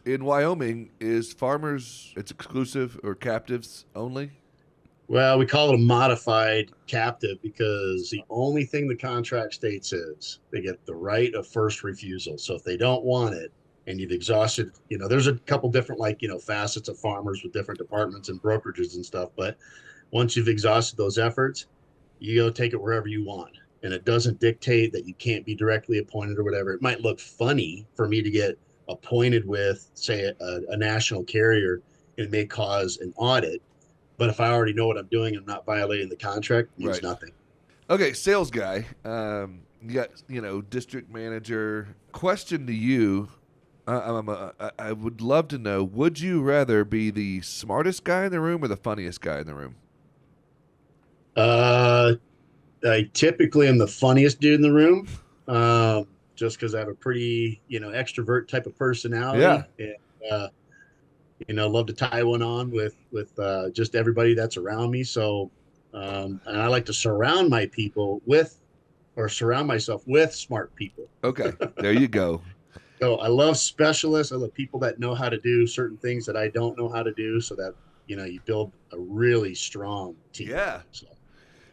in Wyoming, is farmers, it's exclusive or captives only? Well, we call it a modified captive because the only thing the contract states is they get the right of first refusal. So if they don't want it and you've exhausted, there's a couple different facets of farmers with different departments and brokerages and stuff. But once you've exhausted those efforts, you go take it wherever you want. And it doesn't dictate that you can't be directly appointed or whatever. It might look funny for me to get appointed with, say, a national carrier. It may cause an audit, but if I already know what I'm doing, I'm not violating the contract, it means Right. nothing. Okay, sales guy. You got, district manager. Question to you. I would love to know, would you rather be the smartest guy in the room or the funniest guy in the room? I typically am the funniest dude in the room, just because I have a pretty, extrovert type of Yeah. personality, and love to tie one on with just everybody that's around me. So, and I like to surround myself with smart people. Okay, there you go. So I love specialists. I love people that know how to do certain things that I don't know how to do, so that you build a really strong team. Yeah. So.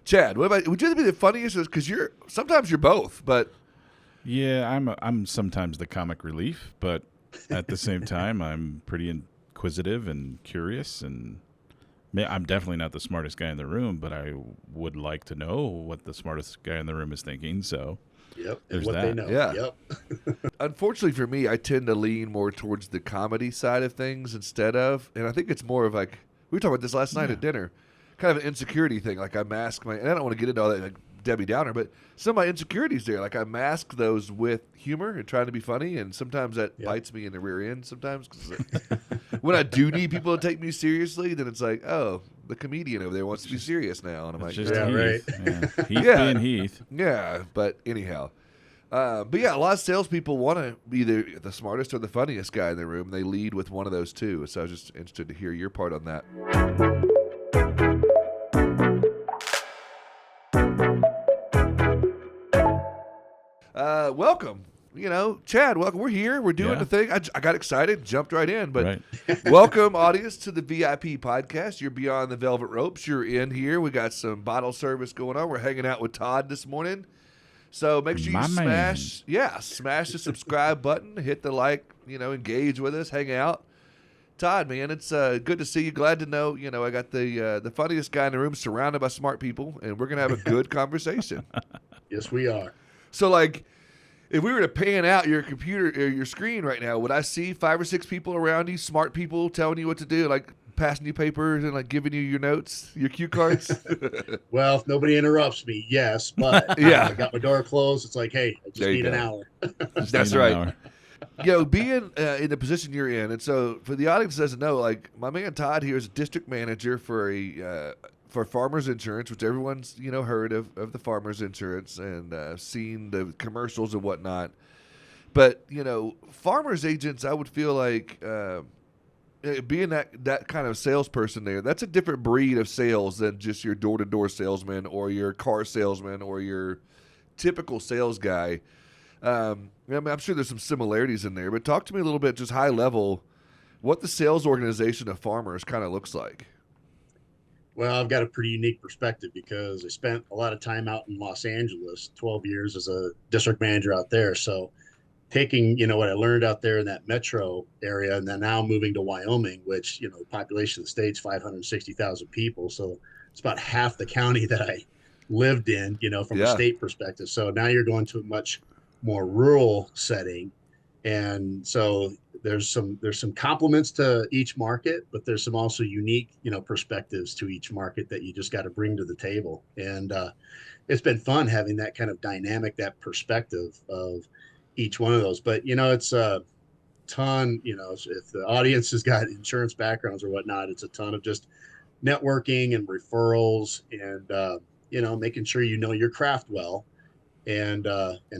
Chad, what about, would you be the funniest? Because sometimes you're both, but Yeah, I'm sometimes the comic relief, but at the same time, I'm pretty inquisitive and curious, and I'm definitely not the smartest guy in the room, but I would like to know what the smartest guy in the room is thinking. So, Yep, there's and what that. they know. Yeah. Yep. unfortunately for me, I tend to lean more towards the comedy side of things instead of, and I think it's more of like, we were talking about this last night at dinner, kind of an insecurity thing. Like I mask and I don't want to get into all that, like Debbie Downer, but some of my insecurities there, like I mask those with humor and trying to be funny, and sometimes that bites me in the rear end sometimes. 'Cause when I do need people to take me seriously, then it's like, oh, the comedian over there wants to be serious now. And I'm like, Just Yeah, Heath. right. Yeah. Heath Yeah. being Heath. yeah, but anyhow. But yeah, a lot of salespeople want to be the smartest or the funniest guy in the room. They lead with one of those two. So I was just interested to hear your part on that. Welcome. Chad, welcome. We're here. We're doing the thing. I got excited, jumped right in. But welcome, audience, to the VIP podcast. You're beyond the velvet ropes. You're in here. We got some bottle service going on. We're hanging out with Todd this morning. So make sure you smash the subscribe button, hit the like, engage with us, hang out. Todd, man, it's good to see you. Glad to know, I got the funniest guy in the room surrounded by smart people, and we're going to have a good conversation. Yes, we are. So, like, if we were to pan out your computer or your screen right now, would I see 5 or 6 people around you, smart people telling you what to do, like passing you papers and like giving you your notes, your cue cards? Well, if nobody interrupts me, yes. But Yeah. I got my door closed. It's like, hey, I just There you need an go. hour. That's right. Being in the position you're in, and so for the audience that doesn't know, like my man Todd here is a district manager for Farmers Insurance, which everyone's heard of the Farmers Insurance and seen the commercials and whatnot. But farmers agents, I would feel like being that kind of salesperson there, that's a different breed of sales than just your door-to-door salesman or your car salesman or your typical sales guy. I'm sure there's some similarities in there, but talk to me a little bit, just high level, what the sales organization of farmers kind of looks like. Well, I've got a pretty unique perspective because I spent a lot of time out in Los Angeles, 12 years as a district manager out there. So taking, what I learned out there in that metro area, and then now moving to Wyoming, which, the population of the state's 560,000 people. So it's about half the county that I lived in, from a state perspective. So now you're going to a much more rural setting. And so there's some complements to each market, but there's some also unique, perspectives to each market that you just got to bring to the table. And it's been fun having that kind of dynamic, that perspective of each one of those. But, it's a ton, if the audience has got insurance backgrounds or whatnot, it's a ton of just networking and referrals and, making sure your craft well and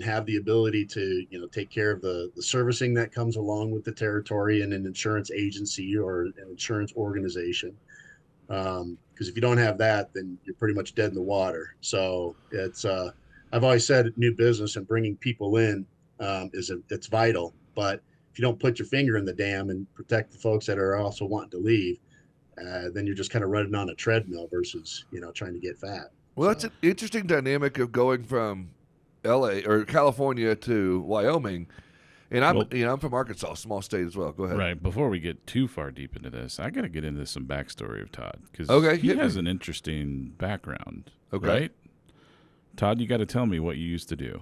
have the ability to take care of the servicing that comes along with the territory and an insurance agency or an insurance organization, because if you don't have that, then you're pretty much dead in the water. So it's I've always said new business and bringing people in it's vital, but if you don't put your finger in the dam and protect the folks that are also wanting to leave, then you're just kind of running on a treadmill versus, trying to get fat. Well, that's an interesting dynamic of going from L.A. or California to Wyoming. And I'm from Arkansas, small state as well. Go ahead. Right. Before we get too far deep into this, I got to get into some backstory of Todd because he has an interesting background. Okay. Right? Todd, you got to tell me what you used to do.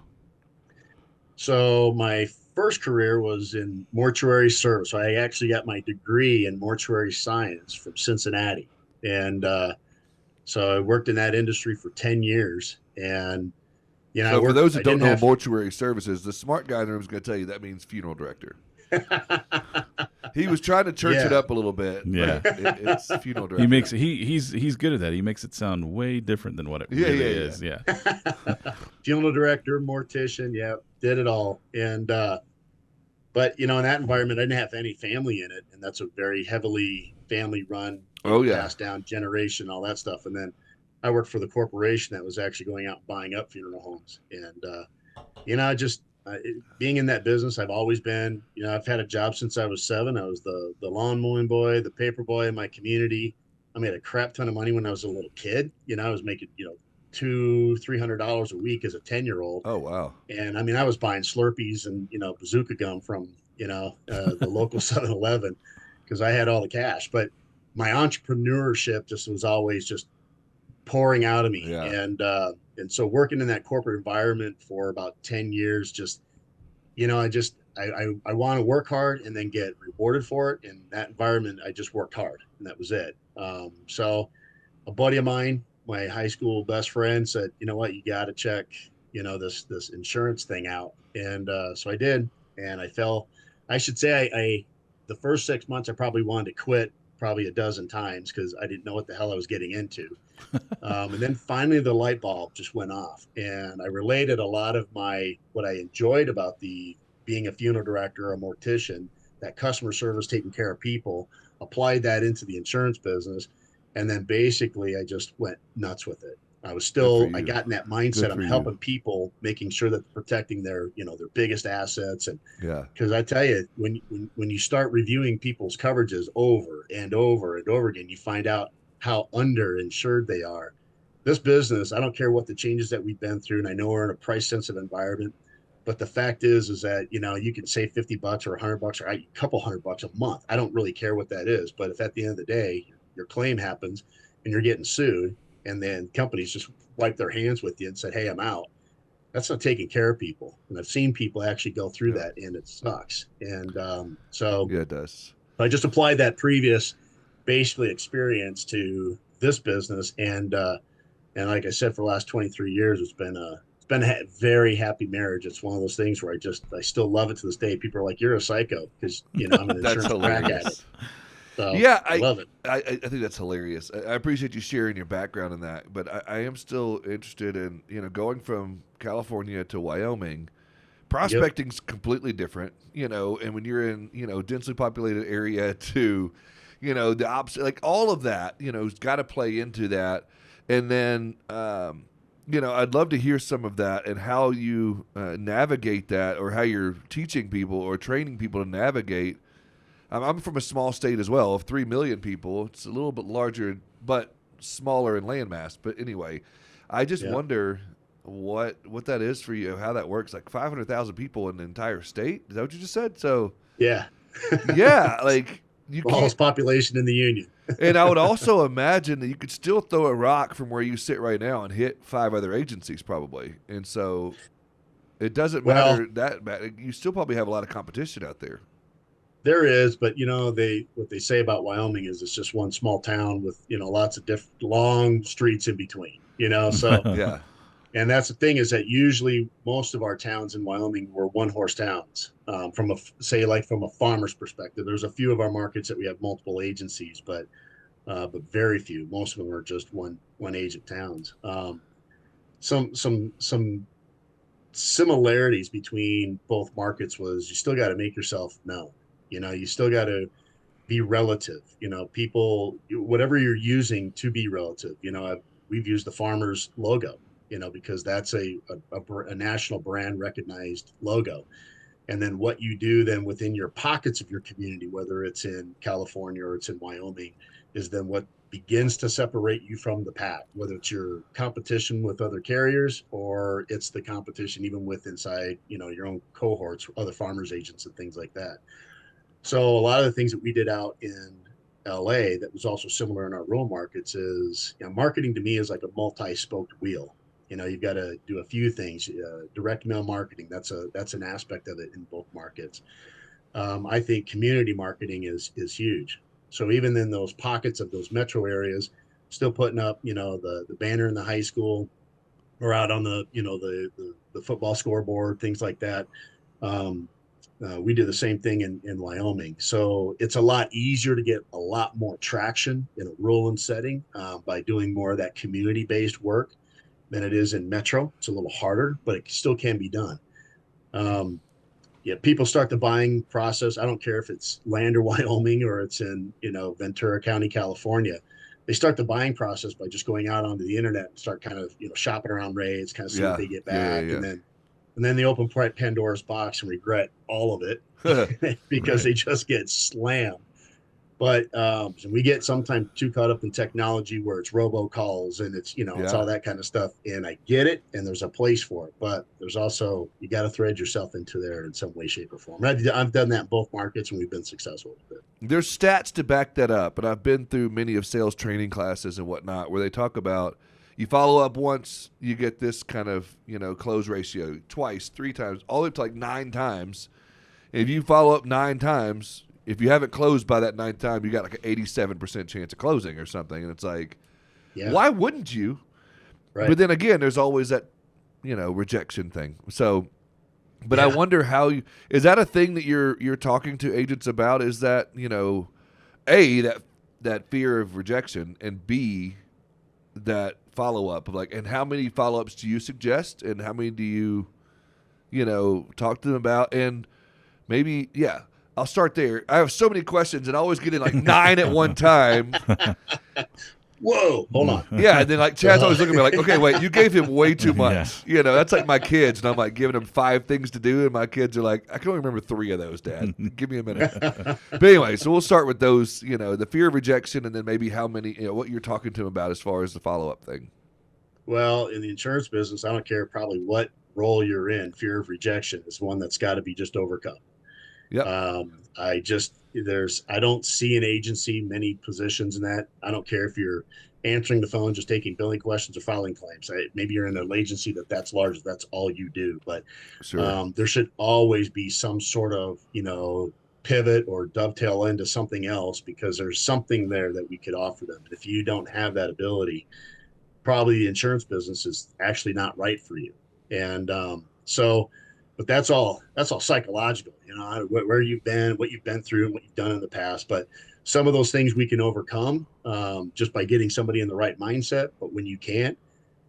So my first career was in mortuary service. So I actually got my degree in mortuary science from Cincinnati. And so I worked in that industry for 10 years. And, so for those that don't know mortuary services, the smart guy in the room is going to tell you that means funeral director. He was trying to church it up a little bit. Yeah, it's funeral director. He's good at that. He makes it sound way different than what it really is. Yeah. Funeral director, mortician, did it all. And but in that environment, I didn't have any family in it, and that's a very heavily family run, passed down generation, all that stuff. And then I worked for the corporation that was actually going out and buying up funeral homes. And being in that business, I've always been, I've had a job since I was 7. I was the lawn mowing boy, the paper boy in my community. I made a crap ton of money when I was a little kid. I was making, $200-$300 a week as a 10-year-old. Oh, wow. And I was buying Slurpees and, bazooka gum from, the local 7-Eleven because I had all the cash. But my entrepreneurship just was always just pouring out of me. Yeah. And so working in that corporate environment for about 10 years, just, I want to work hard and then get rewarded for it. In that environment, I just worked hard and that was it. So a buddy of mine, my high school best friend, said, you know what, you got to check, this insurance thing out. And so I did. And I should say the first 6 months, I probably wanted to quit probably a dozen times because I didn't know what the hell I was getting into. And then finally the light bulb just went off, and I related a lot of what I enjoyed about being a funeral director or a mortician, that customer service, taking care of people, applied that into the insurance business. And then basically I just went nuts with it. I got in that mindset. I'm helping people, making sure that they're protecting their biggest assets. And because I tell you, when you start reviewing people's coverages over and over and over again, you find out how underinsured they are. This business, I don't care what the changes that we've been through, and I know we're in a price sensitive environment, but the fact is that, you can save $50 or $100 or a couple $100 a month. I don't really care what that is. But if at the end of the day, your claim happens and you're getting sued, and then companies just wipe their hands with you and said, hey, I'm out, that's not taking care of people. And I've seen people actually go through that, and it sucks. And so it does. I just applied that previous basically experience to this business. And like I said, for the last 23 years, it's been a very happy marriage. It's one of those things where I still love it to this day. People are like, you're a psycho because, I'm an insurance crack at it. So, I love it. I think that's hilarious. I appreciate you sharing your background in that, but I am still interested in, going from California to Wyoming. Prospecting's completely different, and when you're in, densely populated area to, the opposite, like all of that, has got to play into that. And then, I'd love to hear some of that and how you navigate that, or how you're teaching people or training people to navigate. I'm from a small state as well of 3 million people. It's a little bit larger, but smaller in landmass. But anyway, I just wonder what that is for you, how that works. Like 500,000 people in the entire state. Is that what you just said? So yeah, like you smallest population in the union. And I would also imagine that you could still throw a rock from where you sit right now and hit 5 other agencies probably. And so it doesn't matter that bad. You still probably have a lot of competition out there. There is, but what they say about Wyoming is it's just one small town with lots of different long streets in between. So yeah. And that's the thing, is that usually most of our towns in Wyoming were 1-horse towns. From a farmer's perspective, there's a few of our markets that we have multiple agencies, but very few. Most of them are just one agent towns. Some similarities between both markets was you still got to make yourself known. You still got to be relative. People, whatever you're using to be relative. We've used the farmer's logo, because that's a national brand recognized logo. And then what you do then within your pockets of your community, whether it's in California or it's in Wyoming, is then what begins to separate you from the pack, whether it's your competition with other carriers or it's the competition even with inside, your own cohorts, other farmers agents and things like that. So a lot of the things that we did out in LA that was also similar in our rural markets is, marketing to me is like a multi-spoked wheel. You've got to do a few things. Direct mail marketing, that's an aspect of it in both markets. I think community marketing is huge. So even in those pockets of those metro areas, still putting up, the banner in the high school or out on the, the football scoreboard, things like that. We do the same thing in Wyoming. So it's a lot easier to get a lot more traction in a rural setting by doing more of that community-based work than it is in metro. It's a little harder, but it still can be done. People start the buying process. I don't care if it's land or Wyoming or it's in, Ventura County, California. They start the buying process by just going out onto the internet and start kind of, shopping around rates, kind of see what they get back. And then they open Pandora's box and regret all of it because they just get slammed. But we get sometimes too caught up in technology where it's robocalls and it's, it's all that kind of stuff. And I get it. And there's a place for it. But there's also, you got to thread yourself into there in some way, shape, or form. I've done that in both markets and we've been successful with it. There's stats to back that up. And I've been through many of sales training classes and whatnot where they talk about you follow up once, you get this kind of, close ratio, twice, 3 times, all the way up to like 9 times. And if you follow up 9 times, if you haven't closed by that 9th time, you got like an 87% chance of closing or something. And it's like, why wouldn't you? Right. But then again, there's always that, rejection thing. So, but I wonder is that a thing that you're talking to agents about? Is that, A, that fear of rejection, and B, that follow-up of like, and how many follow-ups do you suggest and how many do you, talk to them about? And maybe, I'll start there. I have so many questions and I always get in like 9 at one time. Whoa, hold on. Yeah, and then like Chad's always looking at me like, okay, wait, you gave him way too much. Yeah. That's like my kids, and I'm like giving them 5 things to do, and my kids are like, I can only remember 3 of those, Dad. Give me a minute. But anyway, so we'll start with those, the fear of rejection, and then maybe how many, what you're talking to them about as far as the follow-up thing. Well, in the insurance business, I don't care probably what role you're in, fear of rejection is one that's got to be just overcome. Yeah. I don't see an agency, many positions in that. I don't care if you're answering the phone, just taking billing questions or filing claims. Maybe you're in an agency that's large, that's all you do. But sure. There should always be some sort of, pivot or dovetail into something else because there's something there that we could offer them. And if you don't have that ability, probably the insurance business is actually not right for you. And but that's all psychological, where you've been, what you've been through, and what you've done in the past. But some of those things we can overcome just by getting somebody in the right mindset. But when you can't,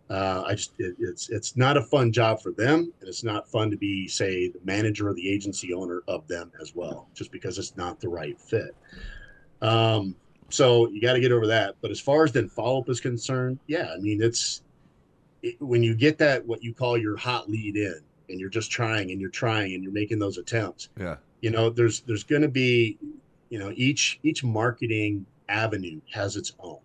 it's not a fun job for them, and it's not fun to be, say, the manager or the agency owner of them as well, just because it's not the right fit. So you got to get over that. But as far as then follow-up is concerned, when you get that, what you call your hot lead in, and you're just trying and you're making those attempts. Yeah. There's going to be, each marketing avenue has its own.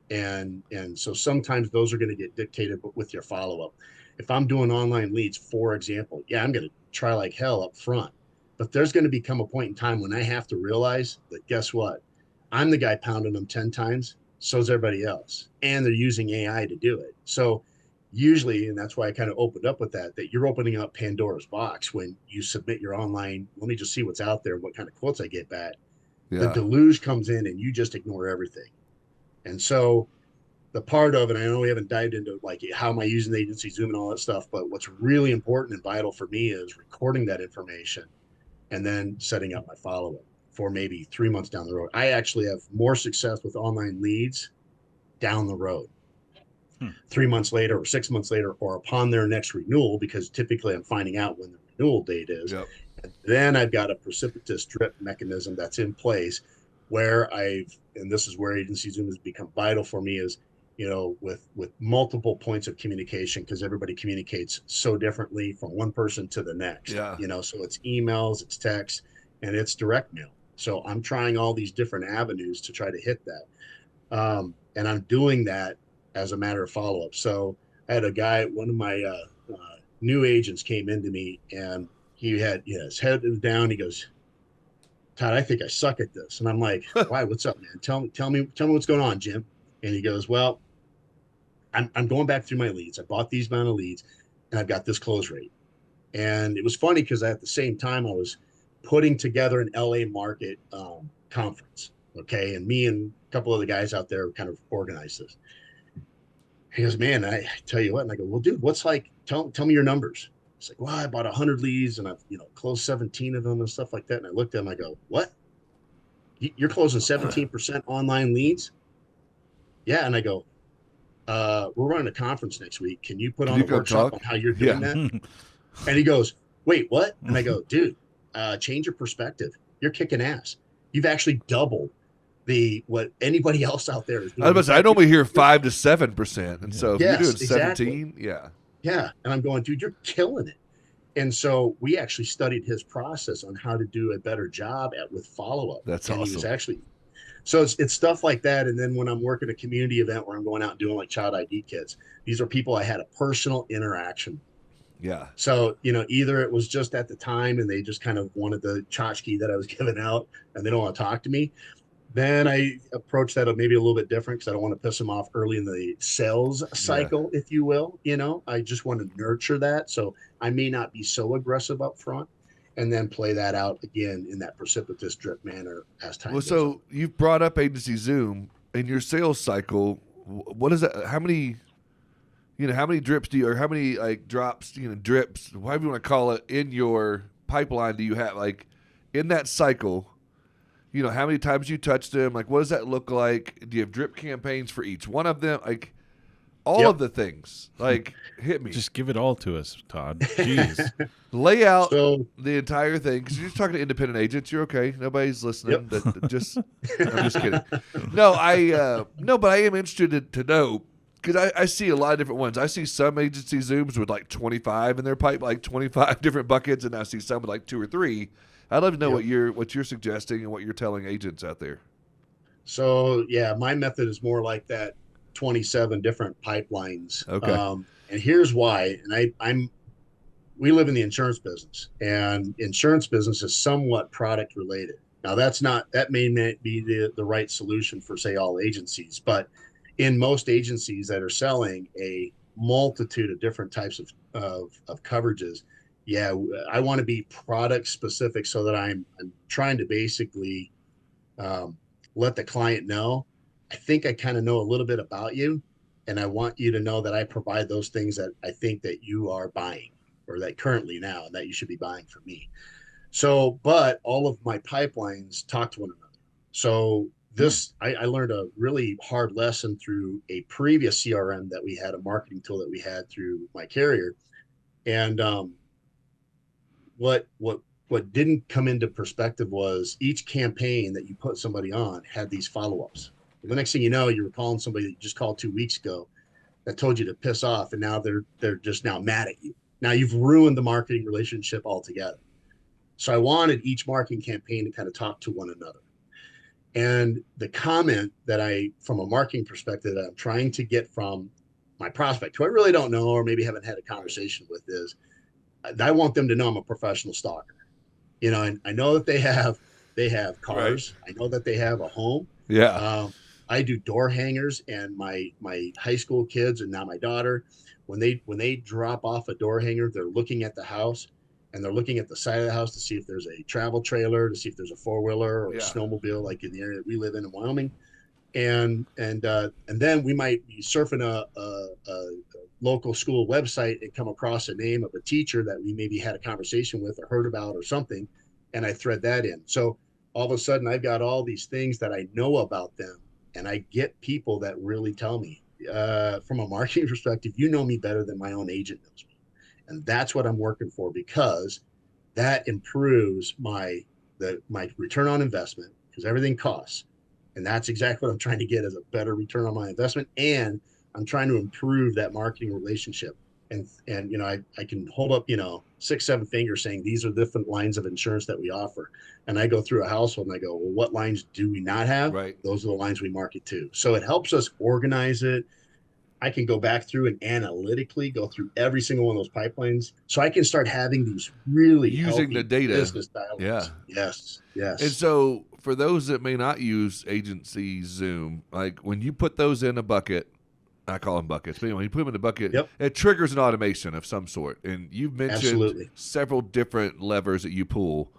And so sometimes those are going to get dictated with your follow-up. If I'm doing online leads, for example, I'm going to try like hell up front, but there's going to become a point in time when I have to realize that, guess what? I'm the guy pounding them 10 times. So's everybody else. And they're using AI to do it. So usually, and that's why I kind of opened up with that you're opening up Pandora's box when you submit your online, let me just see what's out there, what kind of quotes I get back. Yeah. The deluge comes in and you just ignore everything. And so the part of it, I know we haven't dived into like how am I using the AgencyZoom and all that stuff, but what's really important and vital for me is recording that information and then setting up my follow-up for maybe 3 months down the road. I actually have more success with online leads down the road. 3 months later or 6 months later or upon their next renewal, because typically I'm finding out when the renewal date is. Yep. And then I've got a precipitous drip mechanism that's in place where and this is where AgencyZoom has become vital for me, is with multiple points of communication, because everybody communicates so differently from one person to the next. Yeah. So it's emails, it's text, and it's direct mail. So I'm trying all these different avenues to try to hit that. And I'm doing that as a matter of follow-up. So I had a guy, one of my new agents came into me, and he had his head down. He goes, "Todd, I think I suck at this." And I'm like, "Why? What's up, man? Tell me what's going on, Jim." And he goes, "Well, I'm going back through my leads. I bought these amount of leads, and I've got this close rate." And it was funny because at the same time I was putting together an LA market conference. Okay. And me and a couple of the guys out there kind of organized this. He goes, "Man, I tell you what." And I go, "Well, dude, what's like, tell me your numbers." It's like, "Well, I bought 100 leads and I've, closed 17 of them and stuff like that." And I looked at him, I go, "What? You're closing 17% online leads?" "Yeah." And I go, "We're running a conference next week. Can you put Can on you a come workshop talk? on how you're doing Yeah. that?" And he goes, "Wait, what?" And I go, "Dude, change your perspective. You're kicking ass. You've actually doubled what anybody else out there is I was doing." about to In say, I fact, normally hear 5 to 7%, and so if you're doing yes, exactly. 17, yeah, Yeah. And I'm going, "Dude, you're killing it." And so we actually studied his process on how to do a better job with follow-up. that's And he was awesome. actually, so it's stuff like that. And then when I'm working a community event where I'm going out and doing like child ID kits, these are people I had a personal interaction with. Yeah, So, either it was just at the time and they just kind of wanted the tchotchke that I was giving out and they don't want to talk to me. Then I approach that maybe a little bit different because I don't want to piss them off early in the sales yeah. cycle, if you will. I just want to nurture that. So I may not be so aggressive up front and then play that out again in that precipitous drip manner as time Well, goes on. so you've brought up AgencyZoom in your sales cycle. What is that? How many? How many drips do you, or how many like drops? Drips, whatever you want to call it, in your pipeline do you have? Like in that cycle, how many times you touch them? Like, what does that look like? Do you have drip campaigns for each one of them? Like, all of Yep. the things. Like, hit me. Just give it all to us, Todd. Jeez. Lay out So, the entire thing, because you're talking to independent agents. You're okay. Nobody's listening. yep. I'm just kidding. No, but I am interested to know, because I see a lot of different ones. I see some agency Zooms with like 25 in their pipe, like 25 different buckets, and I see some with like 2 or 3. I'd love to know Yep. what you're suggesting and what you're telling agents out there. So yeah, my method is more like that 27 different pipelines. Okay. And here's why. And we live in the insurance business, and insurance business is somewhat product related. Now that may not be the right solution for say all agencies, but in most agencies that are selling a multitude of different types of coverages, yeah, I want to be product specific so that I'm trying to basically um, let the client know, I think I kind of know a little bit about you, and I want you to know that I provide those things that I think that you are buying, or that currently now, and that you should be buying from me. So, but all of my pipelines talk to one another. So I learned a really hard lesson through a previous CRM that we had, a marketing tool that we had through my carrier. And what didn't come into perspective was each campaign that you put somebody on had these follow-ups. Well, the next thing you know, you were calling somebody that you just called 2 weeks ago that told you to piss off, and now they're just now mad at you. Now you've ruined the marketing relationship altogether. So I wanted each marketing campaign to kind of talk to one another. And the comment that from a marketing perspective, that I'm trying to get from my prospect, who I really don't know or maybe haven't had a conversation with, is I want them to know I'm a professional stalker. And I know that they have Right. cars. I know that they have a home. Yeah. I do door hangers, and my high school kids and now my daughter, when they drop off a door hanger, they're looking at the house, and they're looking at the side of the house to see if there's a travel trailer, to see if there's a 4-wheeler or a Yeah. snowmobile, like in the area that we live in Wyoming. And then we might be surfing a local school website and come across a name of a teacher that we maybe had a conversation with or heard about or something, and I thread that in. So all of a sudden I've got all these things that I know about them, and I get people that really tell me, from a marketing perspective, you know me better than my own agent knows me. And that's what I'm working for, because that improves my return on investment, because everything costs. And that's exactly what I'm trying to get, is a better return on my investment. And I'm trying to improve that marketing relationship. And I can hold up, 6, 7 fingers saying these are different lines of insurance that we offer. And I go through a household and I go, well, what lines do we not have? Right. Those are the lines we market to. So it helps us organize it. I can go back through and analytically go through every single one of those pipelines. So I can start having these really Using healthy the data. business dialogues. Yeah. Yes. And Yes. so for those that may not use AgencyZoom, like when you put those in a bucket, I call them buckets, but anyway, you put them in a bucket, Yep. it triggers an automation of some sort. And you've mentioned Absolutely. several different levers that you pull.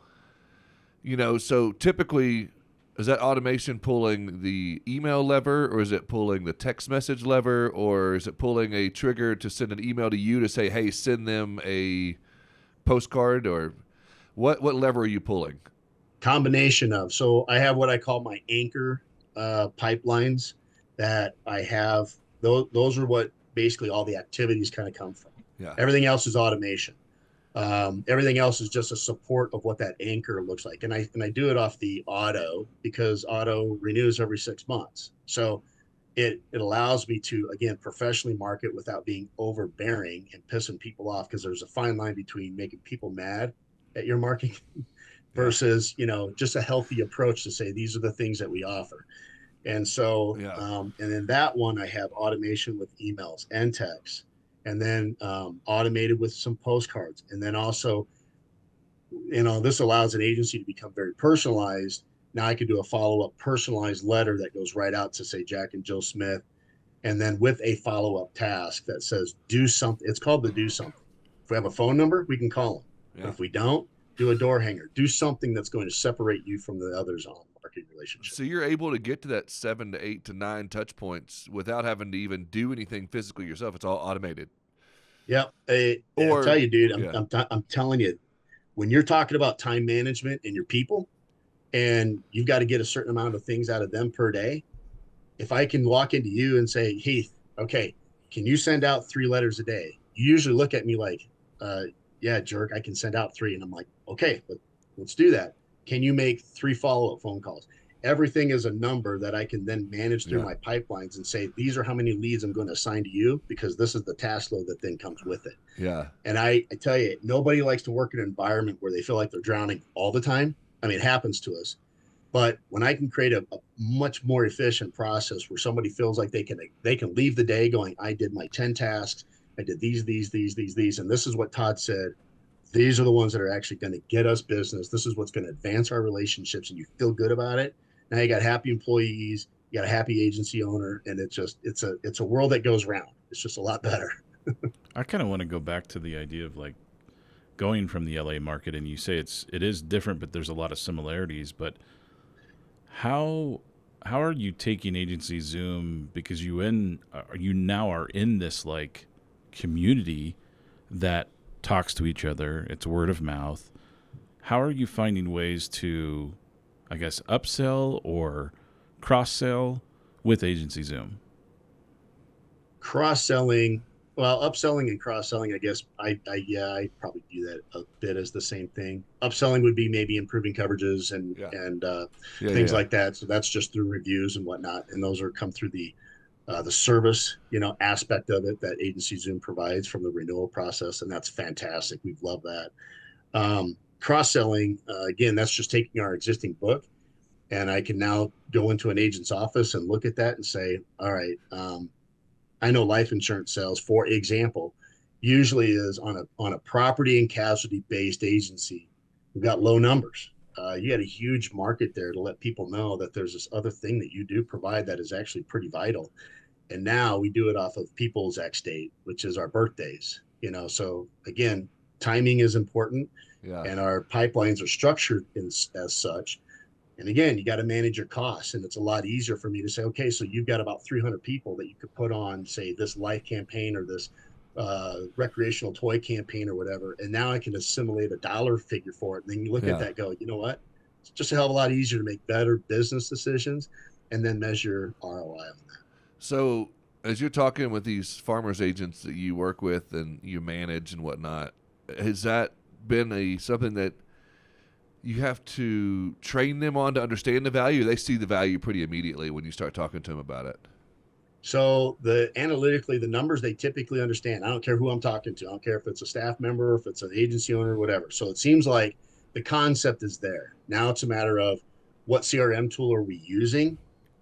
So typically, is that automation pulling the email lever, or is it pulling the text message lever, or is it pulling a trigger to send an email to you to say, hey, send them a postcard, or what lever are you pulling? Combination of. So I have what I call my anchor pipelines that I have. Those are what basically all the activities kind of come from. Yeah. Everything else is automation. Everything else is just a support of what that anchor looks like. And I do it off the auto, because auto renews every 6 months. So it allows me to, again, professionally market without being overbearing and pissing people off, because there's a fine line between making people mad at your marketing versus, just a healthy approach to say, these are the things that we offer. And so, and then that one, I have automation with emails and texts, and then automated with some postcards. And then also, this allows an agency to become very personalized. Now I could do a follow-up personalized letter that goes right out to, say, Jack and Jill Smith, and then with a follow-up task that says, do something. It's called the do something. If we have a phone number, we can call them. Yeah. But if we don't, do a door hanger. Do something that's going to separate you from the others on marketing relationship. So you're able to get to that 7 to 8 to 9 touch points without having to even do anything physically yourself. It's all automated. Yep. I'll tell you, dude, I'm telling you, when you're talking about time management and your people, and you've got to get a certain amount of things out of them per day, if I can walk into you and say, Heath, okay, can you send out 3 letters a day? You usually look at me like, yeah, jerk, I can send out 3. And I'm like, okay, let's do that. Can you make 3 follow-up phone calls? Everything is a number that I can then manage through my pipelines and say, these are how many leads I'm going to assign to you, because this is the task load that then comes with it. Yeah. And I tell you, nobody likes to work in an environment where they feel like they're drowning all the time. I mean, it happens to us. But when I can create a much more efficient process where somebody feels like they can leave the day going, I did my 10 tasks, I did these, and this is what Todd said. These are the ones that are actually going to get us business. This is what's going to advance our relationships, and you feel good about it. Now you got happy employees, you got a happy agency owner, and it's a world that goes round. It's just a lot better. I kind of want to go back to the idea of like going from the LA market, and you say it is different, but there's a lot of similarities. But how are you taking AgencyZoom, because you now are in this like community that talks to each other, it's word of mouth. How are you finding ways to, I guess, upsell or cross-sell with AgencyZoom? Cross-selling, well, upselling and cross-selling, I guess I probably view that a bit as the same thing. Upselling would be maybe improving coverages and things like that. So that's just through reviews and whatnot, and those are come through the service, aspect of it that AgencyZoom provides from the renewal process, and that's fantastic. We've loved that. Cross-selling, again, that's just taking our existing book, and I can now go into an agent's office and look at that and say, all right, I know life insurance sales, for example, usually is on a property and casualty based agency. We've got low numbers. You had a huge market there to let people know that there's this other thing that you do provide that is actually pretty vital. And now we do it off of people's X date, which is our birthdays. So again, timing is important, and our pipelines are structured as such. And again, you got to manage your costs, and it's a lot easier for me to say, okay, so you've got about 300 people that you could put on, say, this life campaign or this recreational toy campaign or whatever, and now I can assimilate a dollar figure for it. And then you look at that, go, you know what? It's just a hell of a lot easier to make better business decisions and then measure ROI on that. So as you're talking with these farmers agents that you work with and you manage and whatnot, has that been something that you have to train them on to understand the value. They see the value pretty immediately when you start talking to them about it. So analytically, the numbers they typically understand. I don't care who I'm talking to. I don't care if it's a staff member, if it's an agency owner, whatever. So it seems like the concept is there. Now it's a matter of what CRM tool are we using?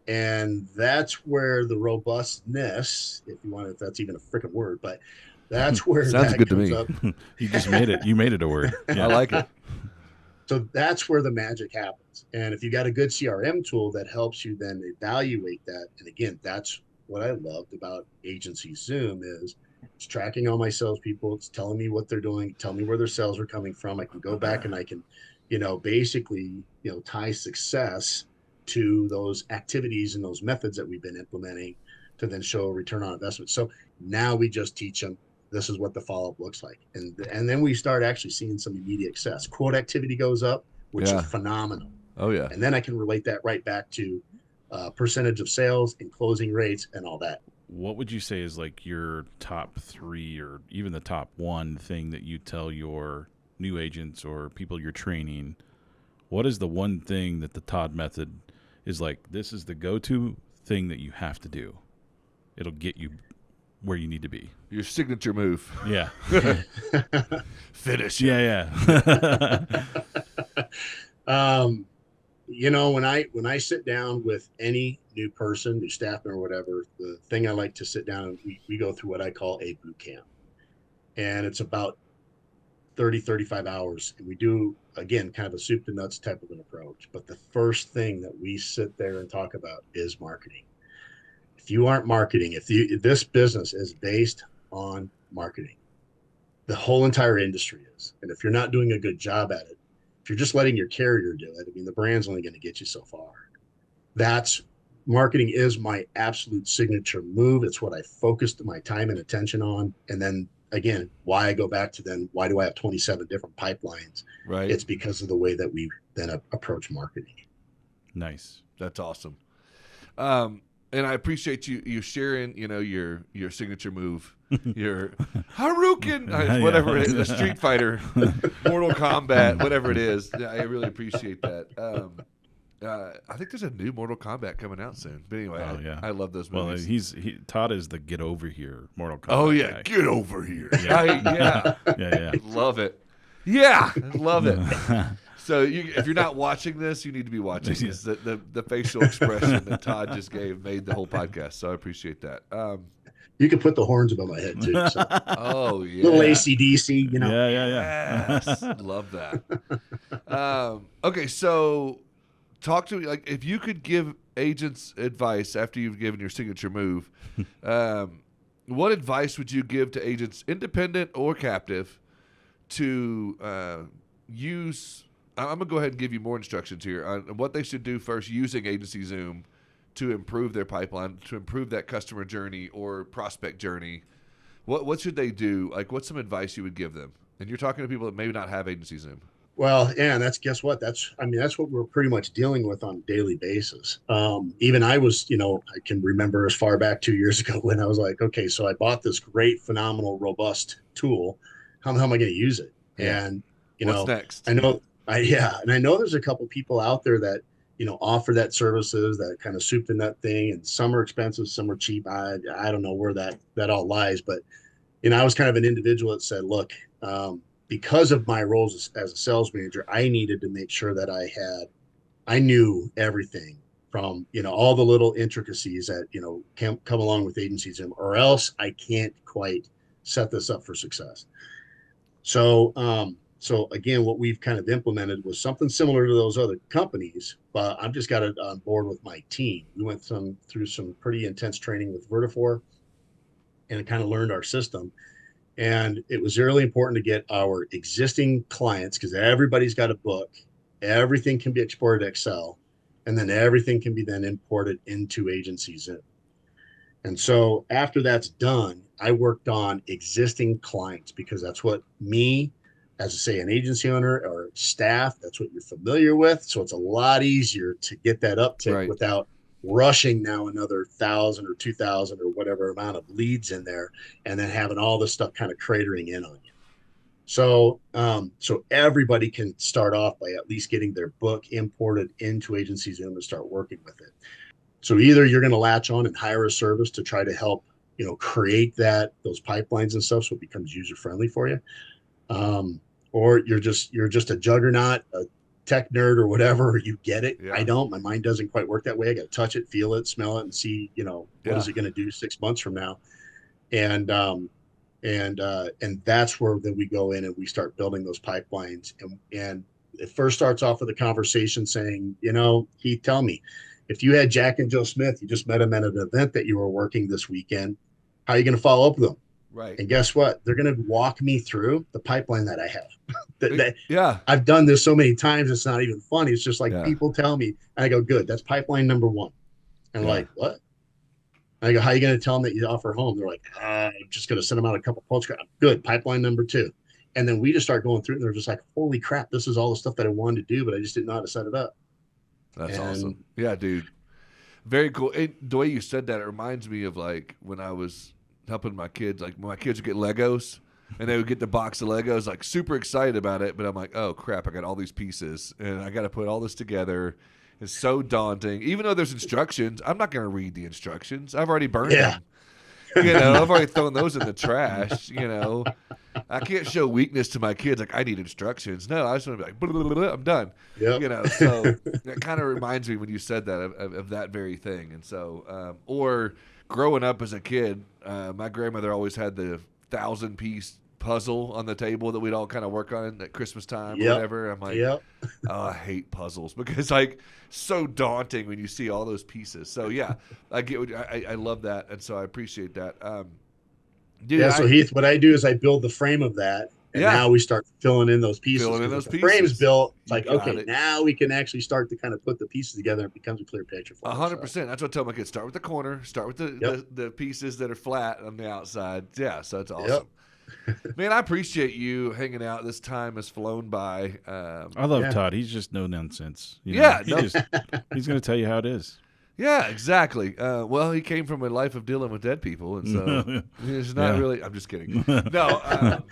And that's where the robustness, if that's even a freaking word, but that's where Sounds that good to comes me. up. You just made it. You made it a word. I like it. So that's where the magic happens. And if you got a good CRM tool that helps you then evaluate that, and again, that's what I loved about AgencyZoom is it's tracking all my salespeople. It's telling me what they're doing, tell me where their sales are coming from. I can go back and I can, basically, tie success to those activities and those methods that we've been implementing to then show a return on investment. So now we just teach them, this is what the follow-up looks like. And then we start actually seeing some immediate success. Quote activity goes up, which is phenomenal. Oh, yeah. And then I can relate that right back to percentage of sales and closing rates and all that. What would you say is like your top 3 or even the top 1 thing that you tell your new agents or people you're training? What is the one thing that the Todd method is like, this is the go-to thing that you have to do? It'll get you where you need to be. Your signature move. Yeah. Finish. Yeah. When I sit down with any new person, new staff member, whatever, the thing I like to sit down and we go through what I call a boot camp. And it's about 30, 35 hours. And we do, again, kind of a soup to nuts type of an approach. But the first thing that we sit there and talk about is marketing. If you aren't marketing, if this business is based on marketing, the whole entire industry is. And if you're not doing a good job at it, if you're just letting your carrier do it, the brand's only going to get you so far. Marketing is my absolute signature move. It's what I focused my time and attention on. And then again, why I go back to then, why do I have 27 different pipelines? Right. It's because of the way that we then approach marketing. Nice. That's awesome. And I appreciate you sharing, your signature move, your Haruken, whatever it is, the Street Fighter, Mortal Kombat, whatever it is. I really appreciate that. I think there's a new Mortal Kombat coming out soon. But anyway, I love those movies. Well, Todd is the get over here Mortal Kombat. Oh yeah, guy. get over here. Yeah. Yeah. Love it. Yeah, love it. So if you're not watching this, you need to be watching this. The facial expression that Todd just gave made the whole podcast. So I appreciate that. You can put the horns above my head too. So. Oh yeah, little AC/DC, Yeah. Yes, love that. Okay, so talk to me. Like, if you could give agents advice after you've given your signature move, what advice would you give to agents, independent or captive, to use? I'm going to go ahead and give you more instructions here on what they should do first using AgencyZoom to improve their pipeline, to improve that customer journey or prospect journey. What should they do? Like, what's some advice you would give them? And you're talking to people that maybe not have AgencyZoom. Well, yeah, and guess what? That's what we're pretty much dealing with on a daily basis. Even I was, I can remember as far back 2 years ago when I was like, okay, so I bought this great, phenomenal, robust tool. How am I going to use it? Yeah. And, what's next? And I know there's a couple people out there that, offer that services, that kind of soup to nut thing, and some are expensive, some are cheap. I don't know where that all lies, but, I was kind of an individual that said, look, because of my roles as a sales manager, I needed to make sure that I knew everything from, all the little intricacies that, come along with AgencyZoom, or else I can't quite set this up for success. So again, what we've kind of implemented was something similar to those other companies, but I've just got it on board with my team. We went through some pretty intense training with Vertafore and kind of learned our system. And it was really important to get our existing clients, because everybody's got a book. Everything can be exported to Excel, and then everything can be then imported into AgencyZoom. And so after that's done, I worked on existing clients, because that's what me, as say an agency owner or staff, that's what you're familiar with. So it's a lot easier to get that uptick without rushing now another 1,000 or 2,000 or whatever amount of leads in there, and then having all this stuff kind of cratering in on you. So everybody can start off by at least getting their book imported into AgencyZoom and start working with it. So either you're going to latch on and hire a service to try to help, create those pipelines and stuff, so it becomes user friendly for you, or you're just a juggernaut, a tech nerd or whatever, or you get it. Yeah. I don't. My mind doesn't quite work that way. I got to touch it, feel it, smell it, and see, what is it going to do 6 months from now, and that's where then we go in and we start building those pipelines. And it first starts off with a conversation saying, Heath, tell me, if you had Jack and Joe Smith, you just met them at an event that you were working this weekend, how are you going to follow up with them? Right. And guess what? They're going to walk me through the pipeline that I have. Yeah. I've done this so many times, it's not even funny. It's just like people tell me, and I go, good, that's pipeline number one. And like, what? And I go, how are you going to tell them that you offer home? They're like, I'm just going to send them out a couple postcards. Good, pipeline number two. And then we just start going through, and they're just like, holy crap, this is all the stuff that I wanted to do, but I just didn't know how to set it up. That's awesome. Yeah, dude. Very cool. And the way you said that, it reminds me of like when I was helping my kids. Like when my kids would get Legos and they would get the box of Legos, like super excited about it. But I'm like, oh crap, I got all these pieces and I got to put all this together. It's so daunting. Even though there's instructions, I'm not going to read the instructions. I've already burned them. I've already thrown those in the trash. I can't show weakness to my kids. Like, I need instructions. No, I just want to be like, blah, blah, blah, blah, I'm done. Yep. So that kind of reminds me when you said that of that very thing. And so, or growing up as a kid, my grandmother always had the 1,000-piece puzzle on the table that we'd all kind of work on at Christmas time or whatever. I'm like, oh, I hate puzzles because like so daunting when you see all those pieces. So yeah, I get I love that, and so I appreciate that. Dude, so Heath, what I do is I build the frame of that, and now we start filling in those pieces. The frame's built. It's like, okay, now we can actually start to kind of put the pieces together, and it becomes a clear picture for us. 100%. That's what I tell my kids. Start with the corner. Start with the pieces that are flat on the outside. Yeah, so it's awesome. Man, I appreciate you hanging out. This time has flown by. I love Todd. He's just no nonsense. He's going to tell you how it is. Yeah, exactly. Well, he came from a life of dealing with dead people, and so he's not really. I'm just kidding. No,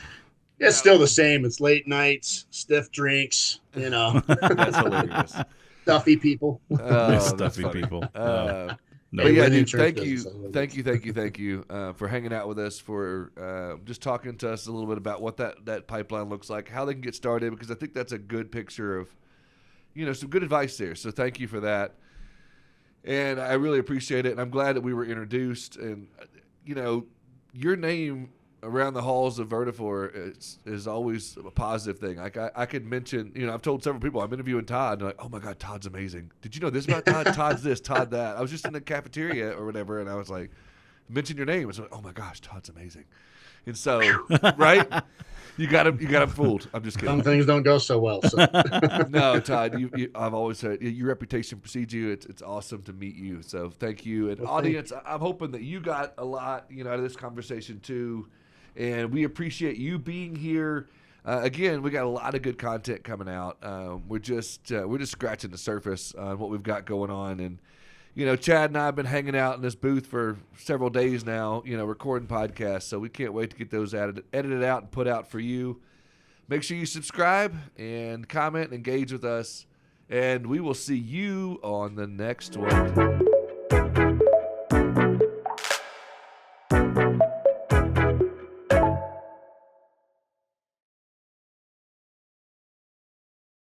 it's still the same. It's late nights, stiff drinks. That's hilarious. Stuffy people. Stuffy people. But yeah, dude, thank you for hanging out with us, for just talking to us a little bit about what that pipeline looks like, how they can get started, because I think that's a good picture of, some good advice there. So thank you for that. And I really appreciate it. And I'm glad that we were introduced. And, your name around the halls of Vertafore is always a positive thing. Like I could mention, I've told several people I'm interviewing Todd, and they're like, oh my God, Todd's amazing. Did you know this about Todd? Todd's this, Todd that. I was just in the cafeteria or whatever, and I was like, mention your name. It's like, oh my gosh, Todd's amazing. And so, right? You got him fooled. I'm just kidding. Some things don't go so well. So. No, Todd, I've always said your reputation precedes you. It's awesome to meet you. So thank you. And audience, I'm hoping that you got a lot, out of this conversation too. And we appreciate you being here. Again, we got a lot of good content coming out. We're just scratching the surface on what we've got going on. And Chad and I have been hanging out in this booth for several days now, recording podcasts. So we can't wait to get those edited out and put out for you. Make sure you subscribe and comment and engage with us. And we will see you on the next one.